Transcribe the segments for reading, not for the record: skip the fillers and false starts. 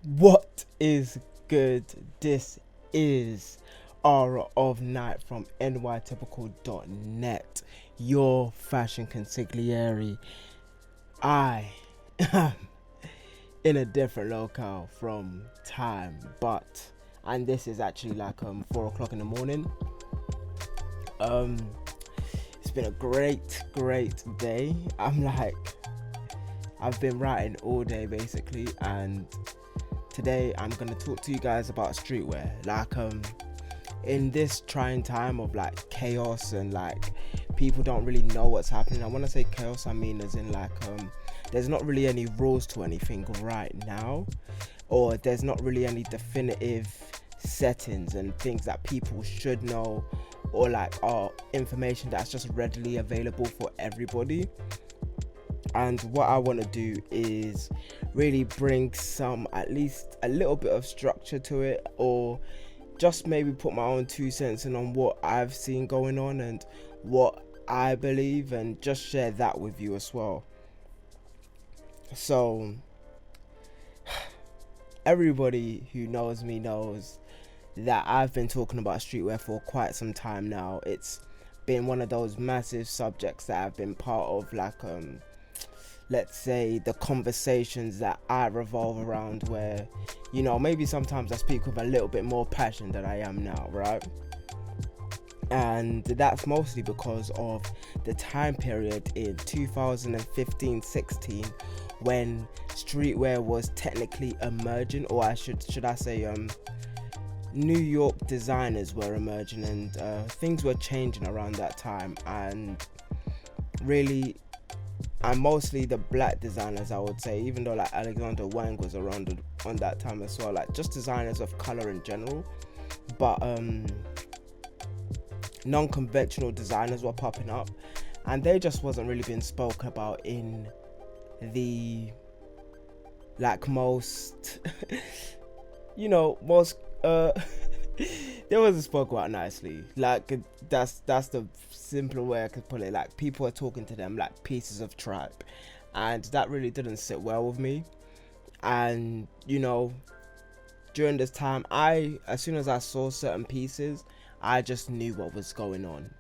What is good? This is Aura of Night from nytypical.net, your fashion consigliere. I am in a different locale from time, and this is actually like 4 o'clock in the morning. It's been a great day. I've been writing all day basically, and today I'm gonna talk to you guys about streetwear. In this trying time of chaos and people don't really know what's happening. I want to say chaos, I mean as in there's not really any rules to anything right now, or there's not really any definitive settings and things that people should know, or are information that's just readily available for everybody. And what I want to do is really bring at least a little bit of structure to it, or just maybe put my own 2 cents in on what I've seen going on and what I believe, and just share that with you as well. So everybody who knows me knows that I've been talking about streetwear for quite some time now. It's been one of those massive subjects that I've been part of, let's say the conversations that I revolve around, where maybe sometimes I speak with a little bit more passion than I am now, right? And that's mostly because of the time period in 2015-16 when streetwear was technically emerging, or I should I say New York designers were emerging, and things were changing around that time. And really, and mostly the black designers, I would say, even though Alexander Wang was around on that time as well, just designers of color in general. But non-conventional designers were popping up, and they just wasn't really being spoken about in the most most they wasn't spoken about nicely. That's the simpler way I could put it. People are talking to them like pieces of tripe, and that really didn't sit well with me. And during this time, as soon as I saw certain pieces, I just knew what was going on.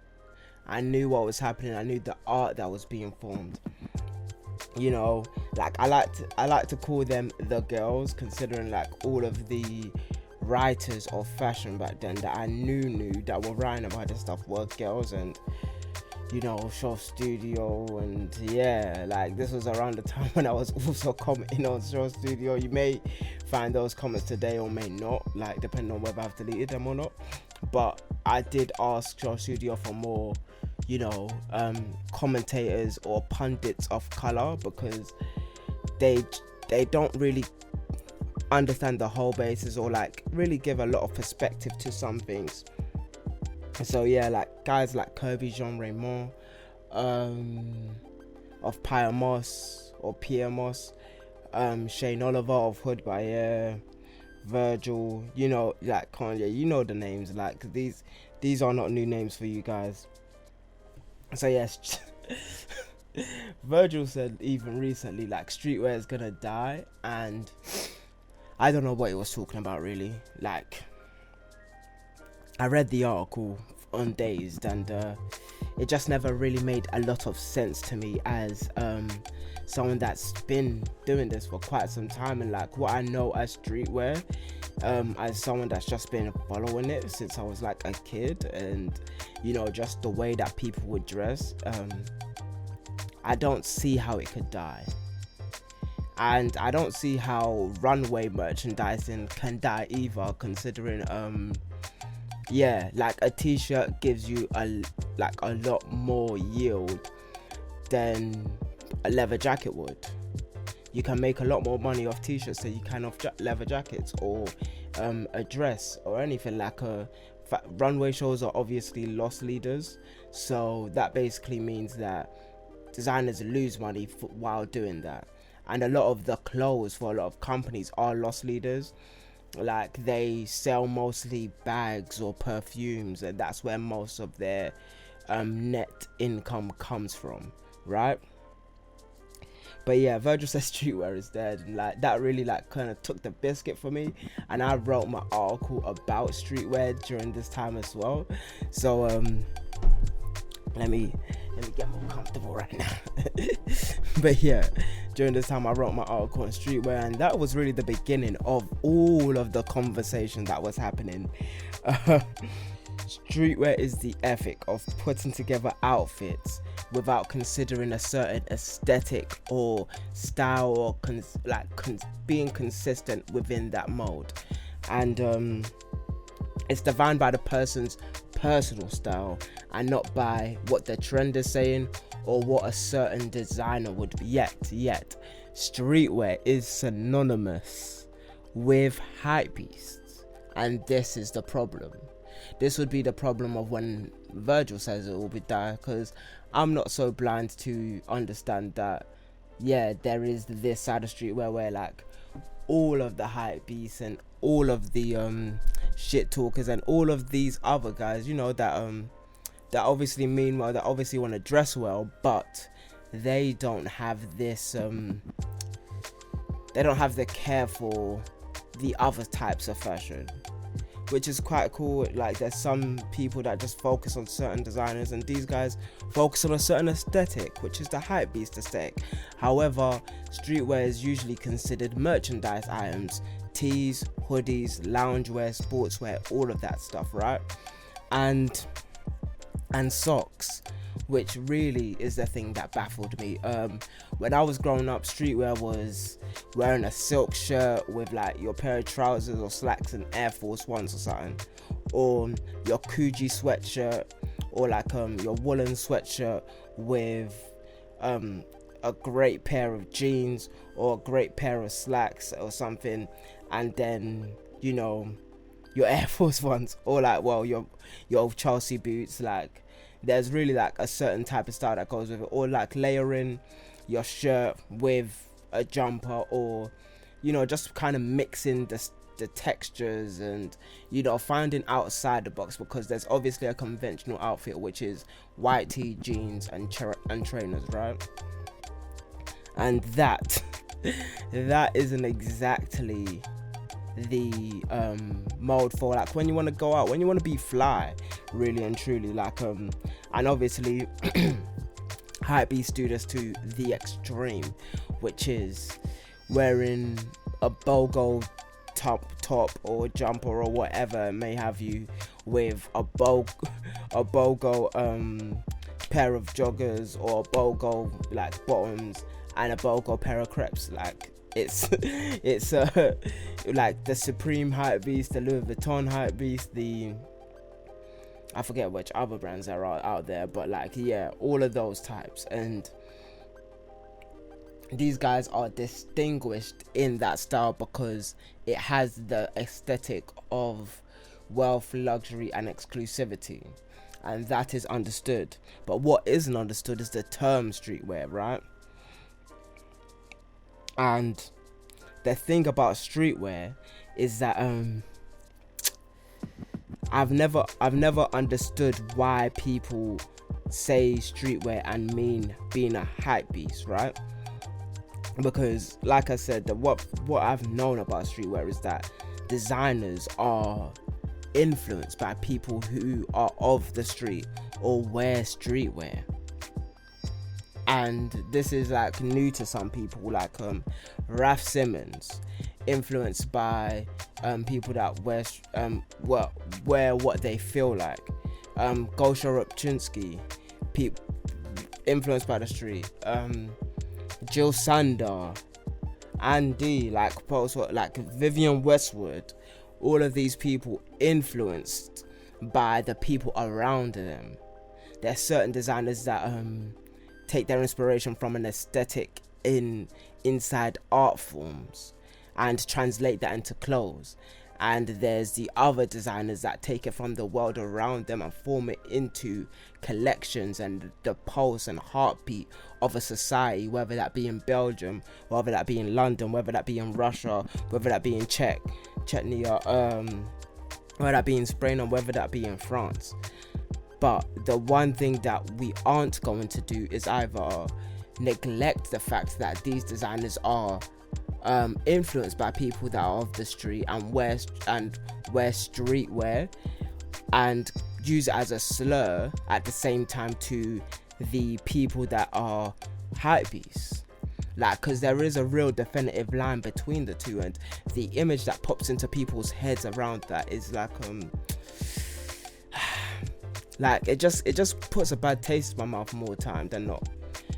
I knew what was happening. I knew the art that was being formed. I like to call them the girls, considering all of the writers of fashion back then that I knew that were writing about this stuff were girls. And Show Studio, and this was around the time when I was also commenting on Show Studio. You may find those comments today or may not, depending on whether I've deleted them or not. But I did ask Show Studio for more commentators or pundits of color, because they don't really understand the whole basis, or really give a lot of perspective to some things. So guys like Kirby Jean Raymond of Pyamos or PMOS, Shane Oliver of Hood by Air, Virgil, Kanye, the names. These are not new names for you guys. So yes, Virgil said even recently streetwear is gonna die, and I don't know what he was talking about really. I read the article on Dazed, and it just never really made a lot of sense to me as someone that's been doing this for quite some time, and what I know as streetwear, as someone that's just been following it since I was a kid, and just the way that people would dress, I don't see how it could die. And I don't see how runway merchandising can die either, considering a t-shirt gives you a lot more yield than a leather jacket would. You can make a lot more money off t-shirts than you can off leather jackets, or a dress, or anything. Runway shows are obviously loss leaders, so that basically means that designers lose money while doing that. And a lot of the clothes for a lot of companies are loss leaders. They sell mostly bags or perfumes, and that's where most of their net income comes from, right? But yeah, Virgil says streetwear is dead, and like that really like kind of took the biscuit for me. And I wrote my article about streetwear during this time as well. So let me get more comfortable right now. But yeah, during this time I wrote my article on streetwear, and that was really the beginning of all of the conversation that was happening. Streetwear is the ethic of putting together outfits without considering a certain aesthetic or style, or being consistent within that mold. And it's defined by the person's personal style and not by what the trend is saying or what a certain designer would be. Yet streetwear is synonymous with hypebeasts, and this is the problem. This would be the problem of when Virgil says it will be die, because I'm not so blind to understand that, yeah, there is this side of streetwear where like all of the hypebeasts and all of the shit talkers and all of these other guys, you know, that obviously mean well, that obviously want to dress well, but they don't have this they don't have the care for the other types of fashion, which is quite cool. Like there's some people that just focus on certain designers, and these guys focus on a certain aesthetic, which is the hypebeast aesthetic. However, streetwear is usually considered merchandise items: tees, hoodies, loungewear, sportswear, all of that stuff, right? And socks, which really is the thing that baffled me. When I was growing up, streetwear was wearing a silk shirt with like your pair of trousers or slacks and Air Force Ones or something, or your Coogee sweatshirt, or like your woolen sweatshirt with a great pair of jeans or a great pair of slacks or something, and then, you know, your Air Force Ones, or like, well, your Chelsea boots. Like there's really like a certain type of style that goes with it, or like layering your shirt with a jumper, or, you know, just kind of mixing the textures, and, you know, finding outside the box, because there's obviously a conventional outfit, which is white tee, jeans, and trainers, right? And that isn't exactly the mold for like when you want to go out, when you want to be fly, really and truly. Like and obviously hypebeasts do this to the extreme, which is wearing a BOGO top or jumper or whatever may have you, with a BOGO pair of joggers, or a BOGO like bottoms, and a BOGO pair of crepes. Like it's like the Supreme hypebeast, the Louis Vuitton hypebeast, I forget which other brands are out there, but like, yeah, all of those types. And these guys are distinguished in that style because it has the aesthetic of wealth, luxury, and exclusivity, and that is understood. But what isn't understood is the term streetwear, right? And the thing about streetwear is that I've never understood why people say streetwear and mean being a hype beast, right? Because like I said, what I've known about streetwear is that designers are influenced by people who are of the street or wear streetwear. And this is like new to some people, like Raf Simons, influenced by people that wear what they feel like. Gosha Rupchinsky, influenced by the street. Jill Sander, Andy, like Vivienne Westwood, all of these people influenced by the people around them. There's certain designers that take their inspiration from an aesthetic inside art forms and translate that into clothes. And there's the other designers that take it from the world around them and form it into collections and the pulse and heartbeat of a society, whether that be in Belgium, whether that be in London, whether that be in Russia, whether that be in Chechnya, whether that be in Spain, or whether that be in France. But the one thing that we aren't going to do is either neglect the fact that these designers are influenced by people that are of the street and wear streetwear, and use it as a slur at the same time to the people that are hypebeasts. Like, because there is a real definitive line between the two, and the image that pops into people's heads around that is like it just puts a bad taste in my mouth more time than not.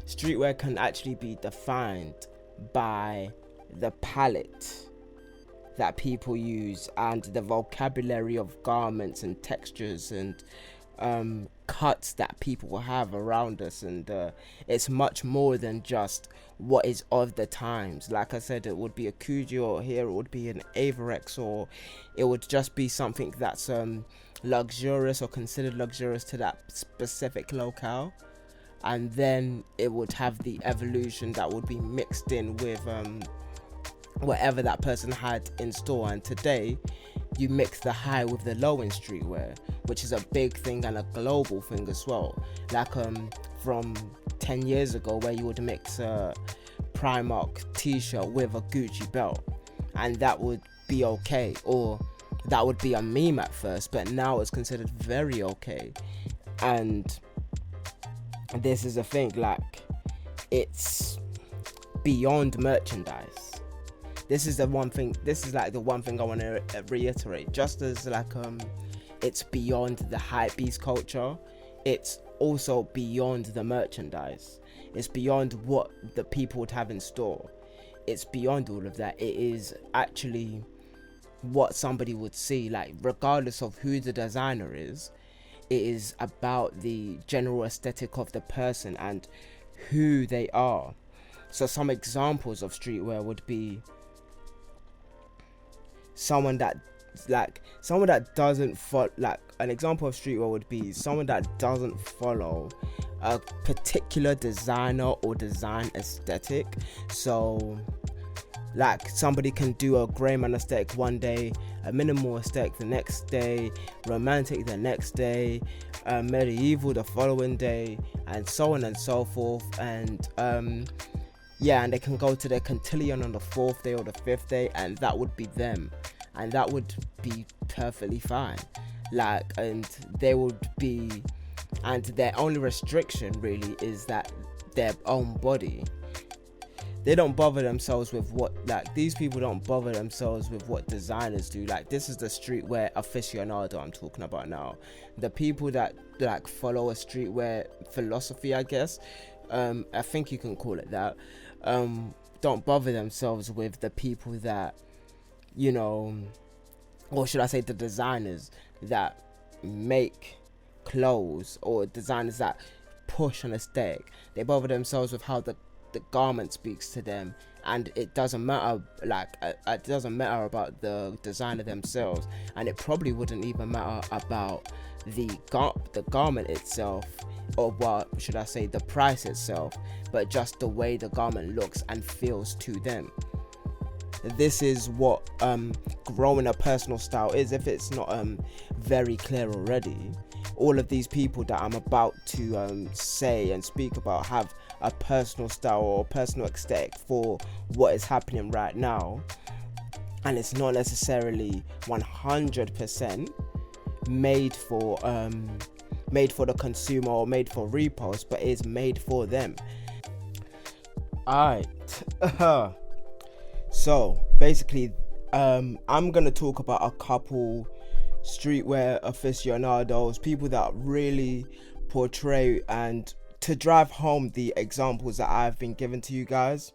Streetwear can actually be defined by the palette that people use and the vocabulary of garments and textures and cuts that people have around us, and it's much more than just what is of the times. Like I said, it would be a Coogee, or here it would be an Averex, or it would just be something that's luxurious or considered luxurious to that specific locale, and then it would have the evolution that would be mixed in with whatever that person had in store. And today you mix the high with the low in streetwear, which is a big thing and a global thing as well. Like from 10 years ago, where you would mix a Primark t-shirt with a Gucci belt, and that would be okay, or that would be a meme at first, but now it's considered very okay. And this is a thing, like, it's beyond merchandise. This is the one thing I want to reiterate. Just as like it's beyond the hypebeast culture, it's also beyond the merchandise. It's beyond what the people would have in store. It's beyond all of that. It is actually what somebody would see. Like, regardless of who the designer is, it is about the general aesthetic of the person and who they are. So some examples of streetwear would be someone that doesn't follow, like, an example of streetwear would be someone that doesn't follow a particular designer or design aesthetic. So like, somebody can do a grey man aesthetic one day, a minimal aesthetic the next day, romantic the next day, medieval the following day, and so on and so forth. And and they can go to their Cantillon on the 4th day or the 5th day, and that would be them, and that would be perfectly fine. Like, and they would be, and their only restriction really is that their own body. They don't bother themselves with what, like, these people don't bother themselves with what designers do. Like, this is the streetwear aficionado I'm talking about now. The people that like follow a streetwear philosophy, I guess, I think you can call it that, don't bother themselves with the people that, you know, or should I say the designers that make clothes, or designers that push an aesthetic. They bother themselves with how the garment speaks to them, and it doesn't matter, like, it doesn't matter about the designer themselves, and it probably wouldn't even matter about the garment itself, or what should I say, the price itself, but just the way the garment looks and feels to them. This is what growing a personal style is, if it's not very clear already. All of these people that I'm about to say and speak about have a personal style or personal aesthetic for what is happening right now, and it's not necessarily 100% made for the consumer or made for repost, but is made for them. Alright. So basically, I'm gonna talk about a couple streetwear aficionados, people that really portray and to drive home the examples that I've been given to you guys.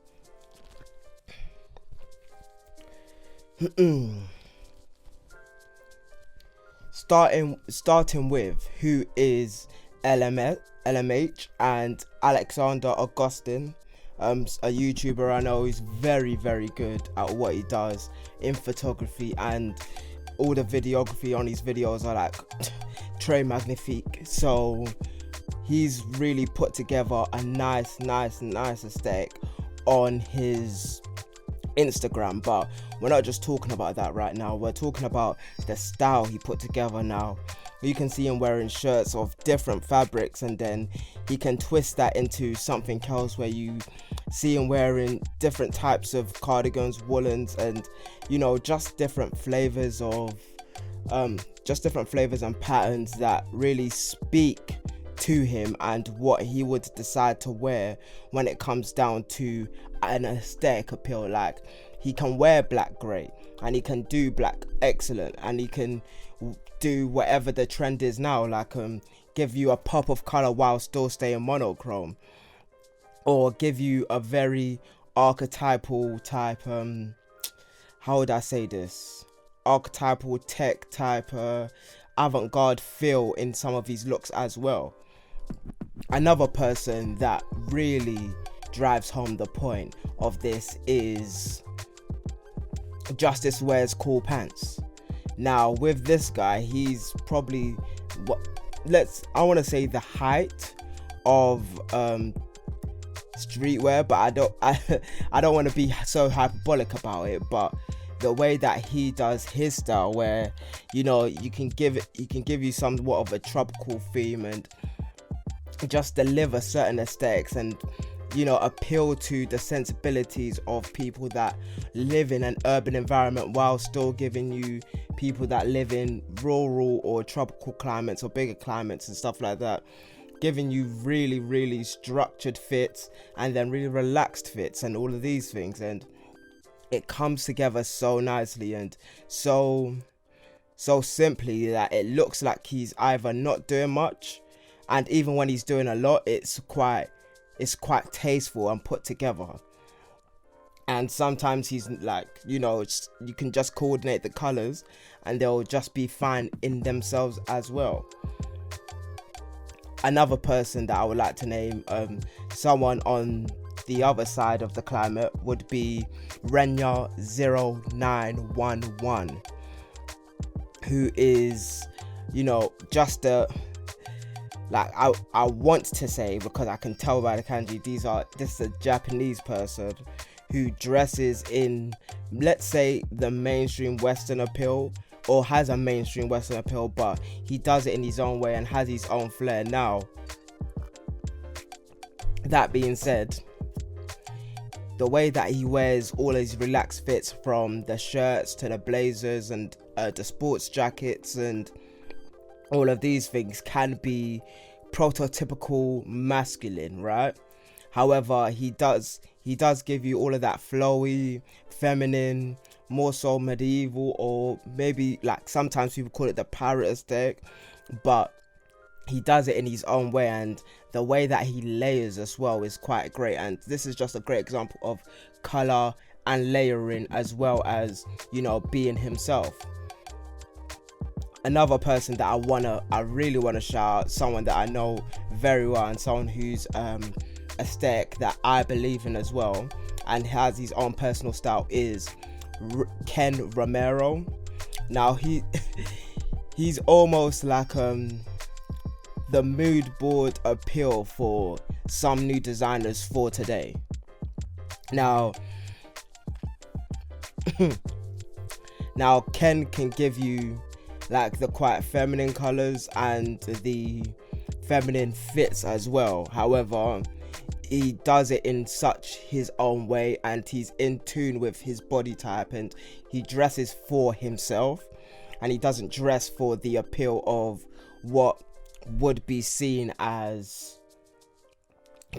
Starting with who is LMH and Alexander Augustin, a YouTuber I know who's very, very good at what he does in photography, and all the videography on his videos are like très magnifique. So he's really put together a nice aesthetic on his Instagram, but we're not just talking about that right now. We're talking about the style he put together now. you can see him wearing shirts of different fabrics, and then he can twist that into something else where you see him wearing different types of cardigans, woolens, and just different flavors and patterns that really speak to him and what he would decide to wear when it comes down to an aesthetic appeal. Like, he can wear black great, and he can do black excellent, and he can do whatever the trend is now, like give you a pop of color while still staying monochrome, or give you a very archetypal type how would I say this, archetypal tech type avant-garde feel in some of these looks as well. Another person that really drives home the point of this is Justice wears cool pants. Now with this guy, he's probably I want to say the height of streetwear, but I don't want to be so hyperbolic about it, but the way that he does his style, where you can give you somewhat of a tropical theme and just deliver certain aesthetics and appeal to the sensibilities of people that live in an urban environment, while still giving you people that live in rural or tropical climates or bigger climates and stuff like that, giving you really, really structured fits and then really relaxed fits and all of these things. And it comes together so nicely and so simply that it looks like he's either not doing much, and even when he's doing a lot, it's quite tasteful and put together. And sometimes he's like, you can just coordinate the colors and they'll just be fine in themselves as well. Another person that I would like to name, someone on the other side of the climate, would be Renya0911, who is, just a, like, I want to say, because I can tell by the kanji, this is a Japanese person who dresses in, let's say, the mainstream Western appeal, or has a mainstream Western appeal, but he does it in his own way and has his own flair. Now, that being said, the way that he wears all his relaxed fits, from the shirts to the blazers and the sports jackets and all of these things, can be prototypical masculine, right? However, he does give you all of that flowy, feminine, more so medieval, or maybe like sometimes people call it the pirate aesthetic, but he does it in his own way, and the way that he layers as well is quite great. And this is just a great example of color and layering, as well as being himself. Another person that I really want to shout out, someone that I know very well, and someone who's aesthetic that I believe in as well, and has his own personal style, is Ken Romero. Now he's almost like the mood board appeal for some new designers for today. Now Ken can give you like the quite feminine colors and the feminine fits as well. However, he does it in such his own way, and he's in tune with his body type, and he dresses for himself, and he doesn't dress for the appeal of what would be seen as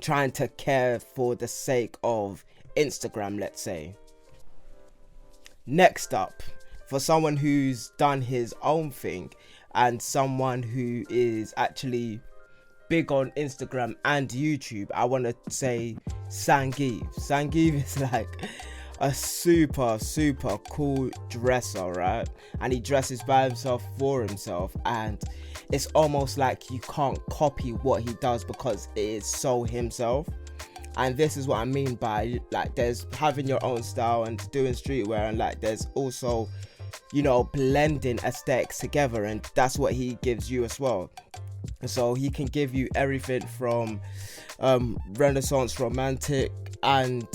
trying to care for the sake of Instagram, let's say. Next up, for someone who's done his own thing and someone who is actually big on Instagram and YouTube, I want to say Sangeev. Sangeev is like a super cool dresser, right? And he dresses by himself for himself, and it's almost like you can't copy what he does because it is so himself. And this is what I mean by, like, there's having your own style and doing streetwear, and like there's also blending aesthetics together, and that's what he gives you as well. So he can give you everything from Renaissance romantic and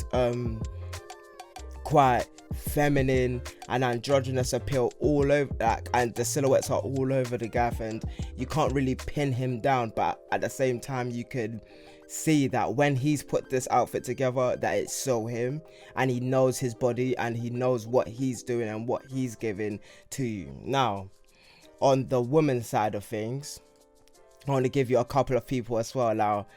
quite feminine and androgynous appeal all over, like, and the silhouettes are all over the gaff, and you can't really pin him down, but at the same time you could see that when he's put this outfit together, that it's so him, and he knows his body and he knows what he's doing and what he's giving to you. Now, on the woman's side of things, I want to give you a couple of people as well. Now,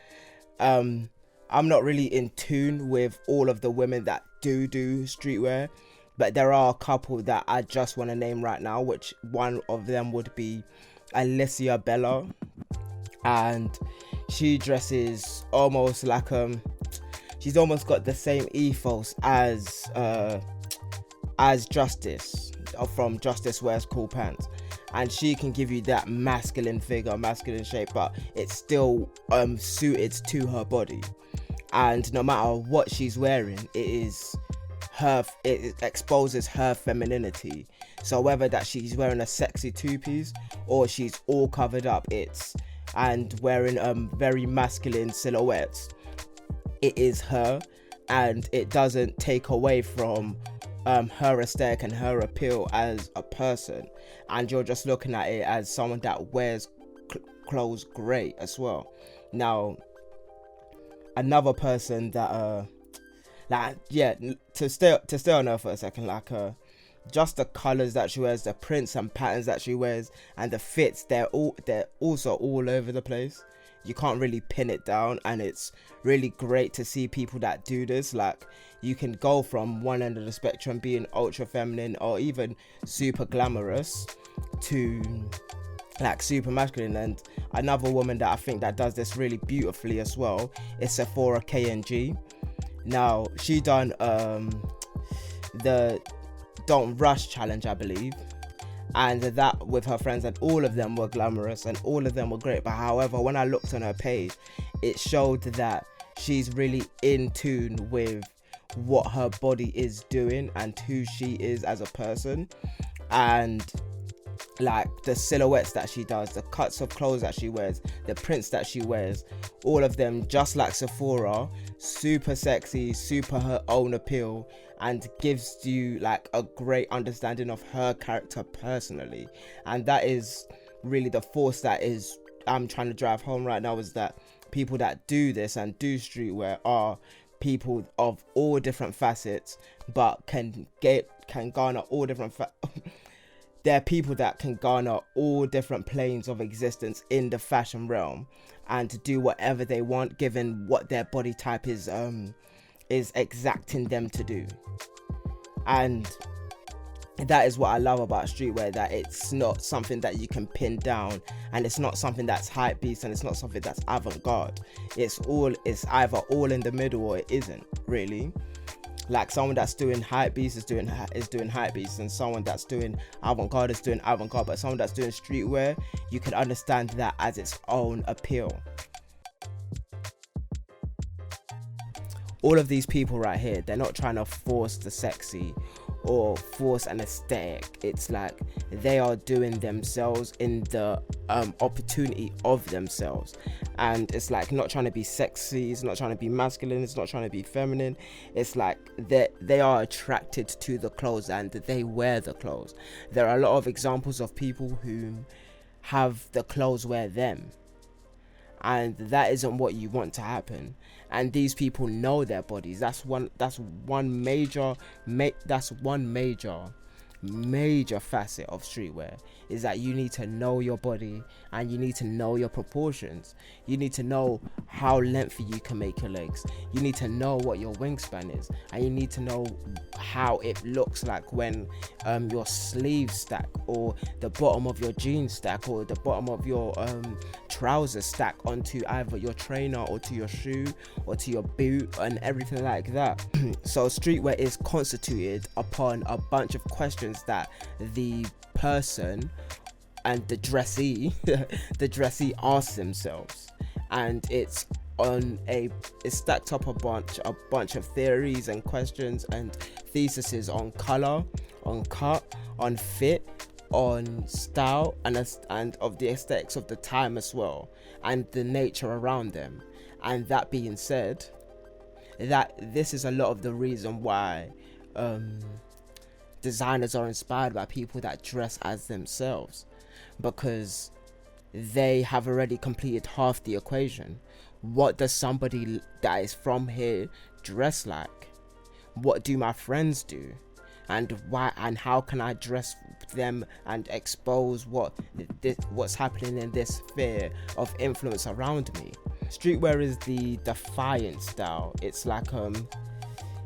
I'm not really in tune with all of the women that do streetwear, but there are a couple that I just want to name right now, which one of them would be Alicia Bella, and she dresses almost like she's almost got the same ethos as Justice from Justice Wears Cool Pants, and she can give you that masculine figure, masculine shape, but it's still suited to her body. And no matter what she's wearing, it exposes her femininity. So whether that she's wearing a sexy two-piece or she's all covered up, and wearing very masculine silhouettes, it is her, and it doesn't take away from her aesthetic and her appeal as a person, and you're just looking at it as someone that wears clothes great as well. Now, another person that to stay on her for a second, just the colors that she wears, the prints and patterns that she wears, and the fits, they're also all over the place. You can't really pin it down, and it's really great to see people that do this. Like, you can go from one end of the spectrum, being ultra feminine or even super glamorous, to like super masculine. And another woman that I think that does this really beautifully as well is Sephora KNG. Now, she done the Don't Rush challenge, I believe, and that with her friends, and all of them were glamorous and all of them were great. But however, when I looked on her page, it showed that she's really in tune with what her body is doing and who she is as a person, and like the silhouettes that she does, the cuts of clothes that she wears, the prints that she wears, all of them, just like Sephora, super sexy, super her own appeal, and gives you like a great understanding of her character personally. And that is really the force that I'm trying to drive home right now, is that people that do this and do streetwear are people of all different facets, but can garner all different they're people that can garner all different planes of existence in the fashion realm, and to do whatever they want given what their body type is exacting them to do. And that is what I love about streetwear, that it's not something that you can pin down, and it's not something that's hypebeast, and it's not something that's avant-garde. It's either all in the middle or it isn't really. Like, someone that's doing hypebeast is doing hypebeast, and someone that's doing avant-garde is doing avant-garde. But someone that's doing streetwear, you can understand that as its own appeal. All of these people right here, they're not trying to force the sexy or force an aesthetic. It's like they are doing themselves in the opportunity of themselves, and it's like not trying to be sexy, it's not trying to be masculine, it's not trying to be feminine. It's like they are attracted to the clothes and they wear the clothes. There are a lot of examples of people who have the clothes wear them, and that isn't what you want to happen. And these people know their bodies. That's one major facet of streetwear, is that you need to know your body and you need to know your proportions. You need to know how lengthy you can make your legs. You need to know what your wingspan is, and you need to know how it looks like when your sleeves stack, or the bottom of your jeans stack, or the bottom of your trousers stack onto either your trainer or to your shoe or to your boot and everything like that. So streetwear is constituted upon a bunch of questions that the person and the dressee asks themselves, and it's stacked up a bunch of theories and questions and theses on color, on cut, on fit, on style, and of the aesthetics of the time as well, and the nature around them. And that being said, that this is a lot of the reason why designers are inspired by people that dress as themselves, because they have already completed half the equation. What does somebody that is from here dress like? What do my friends do? And why, and how can I dress them and expose what's happening in this sphere of influence around me? Streetwear is the defiant style. It's like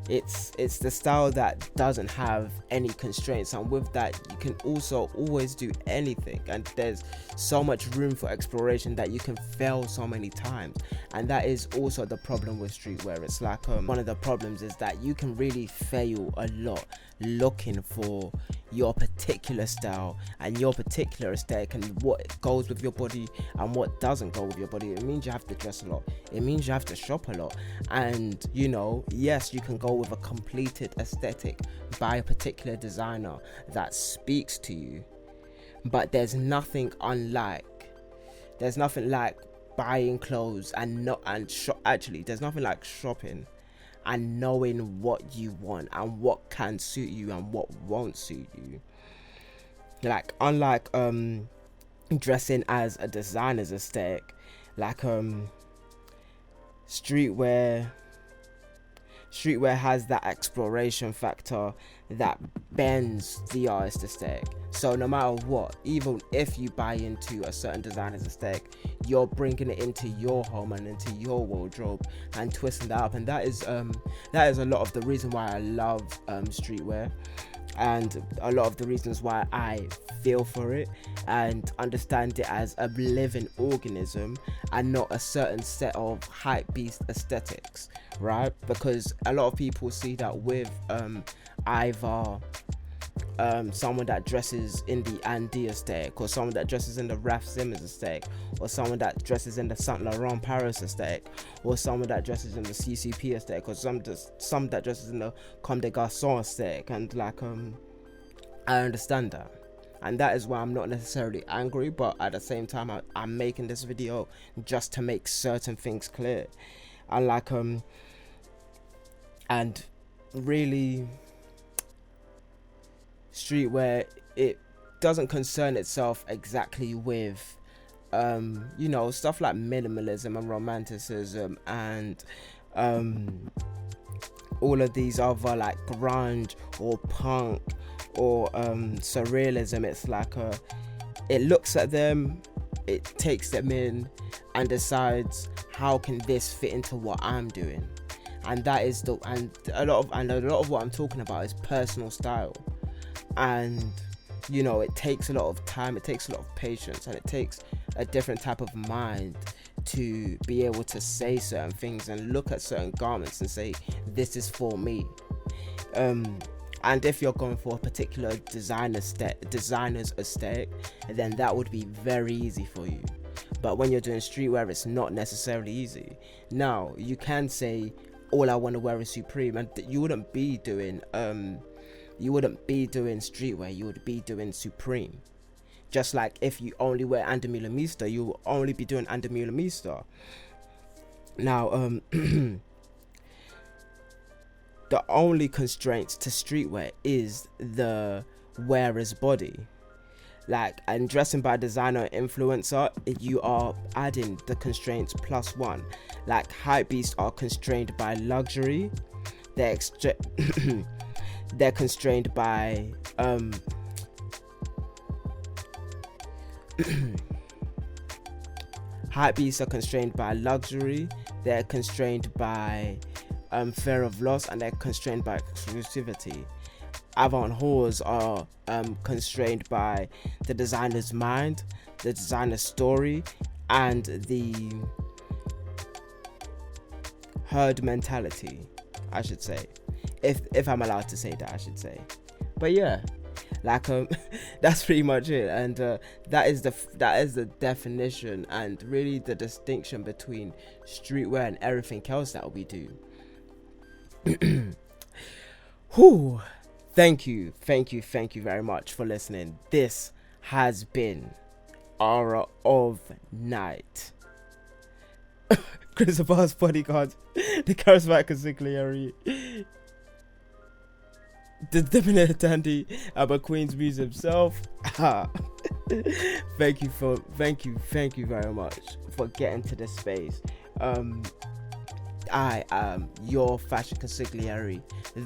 it's the style that doesn't have any constraints, and with that you can also always do anything, and there's so much room for exploration that you can fail so many times. And that is also the problem with streetwear. It's like one of the problems is that you can really fail a lot looking for your particular style and your particular aesthetic and what goes with your body and what doesn't go with your body. It means you have to dress a lot, it means you have to shop a lot, and you know, yes, you can go with a completed aesthetic by a particular designer that speaks to you, but there's nothing like buying clothes there's nothing like shopping and knowing what you want and what can suit you and what won't suit you. Like, unlike dressing as a designer's aesthetic, like streetwear has that exploration factor that bends the artist aesthetic. So no matter what, even if you buy into a certain designer's aesthetic, you're bringing it into your home and into your wardrobe and twisting that up. And that is a lot of the reason why I love streetwear, and a lot of the reasons why I feel for it and understand it as a living organism and not a certain set of hypebeast aesthetics, right? Because a lot of people see that with either someone that dresses in the Andy aesthetic, or someone that dresses in the Raf Simons aesthetic, or someone that dresses in the Saint Laurent Paris aesthetic, or someone that dresses in the CCP aesthetic, or some that dresses in the Comme des Garçons aesthetic. And like I understand that, and that is why I'm not necessarily angry, but at the same time I'm making this video just to make certain things clear. And like and really, streetwear, it doesn't concern itself exactly with you know, stuff like minimalism and romanticism and all of these other like grunge or punk or surrealism. It's like it looks at them, it takes them in and decides, how can this fit into what I'm doing? And that is a lot of what I'm talking about is personal style. And you know, it takes a lot of time, it takes a lot of patience, and it takes a different type of mind to be able to say certain things and look at certain garments and say, this is for me. And if you're going for a particular designer's aesthetic, then that would be very easy for you. But when you're doing streetwear, it's not necessarily easy. Now, you can say, all I want to wear is Supreme, and you wouldn't be doing streetwear, you would be doing Supreme. Just like if you only wear Andamula Mista, you will only be doing Andamula Mista. Now, the only constraints to streetwear is the wearer's body. Like, and dressing by designer influencer, you are adding the constraints +1. Like, hypebeasts are constrained by luxury. They're constrained by hypebeasts are constrained by luxury. They're constrained by fear of loss, and they're constrained by exclusivity. Avant whores are constrained by the designer's mind, the designer's story, and the herd mentality, I should say. If I'm allowed to say that, I should say. But yeah, like that's pretty much it. And that is the definition and really the distinction between streetwear and everything else that we do. Whew. Thank you very much for listening. This has been Aura of Night. Christopher's bodyguard, the charismatic consigliere. the debonair dandy, Queen's Muse himself. Thank you very much for getting to this space. I am your fashion consigliere.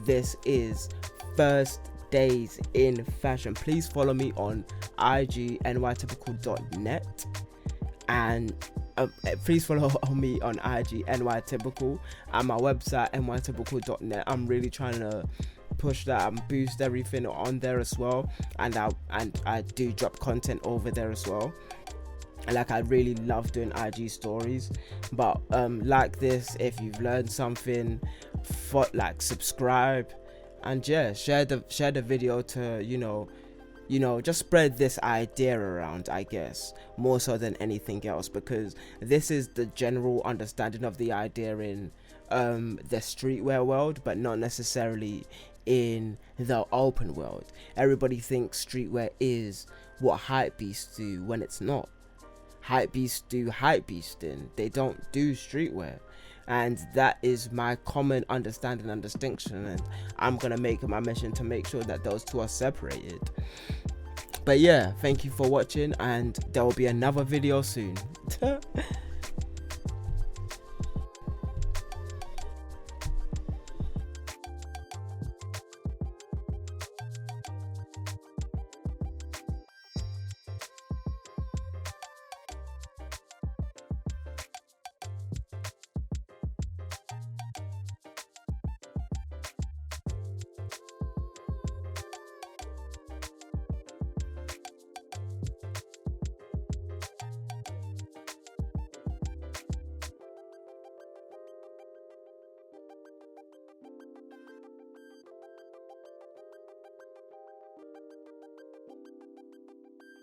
This is First Days in Fashion. Please follow me on IG nytypical.net, and please follow me on IG nytypical, and my website nytypical.net. I'm really trying to push that and boost everything on there as well, and I do drop content over there as well. Like, I really love doing IG stories, but like this, if you've learned something, subscribe, and yeah, share the video to just spread this idea around, I guess, more so than anything else, because this is the general understanding of the idea in the streetwear world, but not necessarily in the open world. Everybody thinks streetwear is what hypebeasts do, when it's not. Hypebeasts do hypebeasting, they don't do streetwear, and that is my common understanding and distinction, and I'm gonna make it my mission to make sure that those two are separated. But yeah, thank you for watching, and there will be another video soon.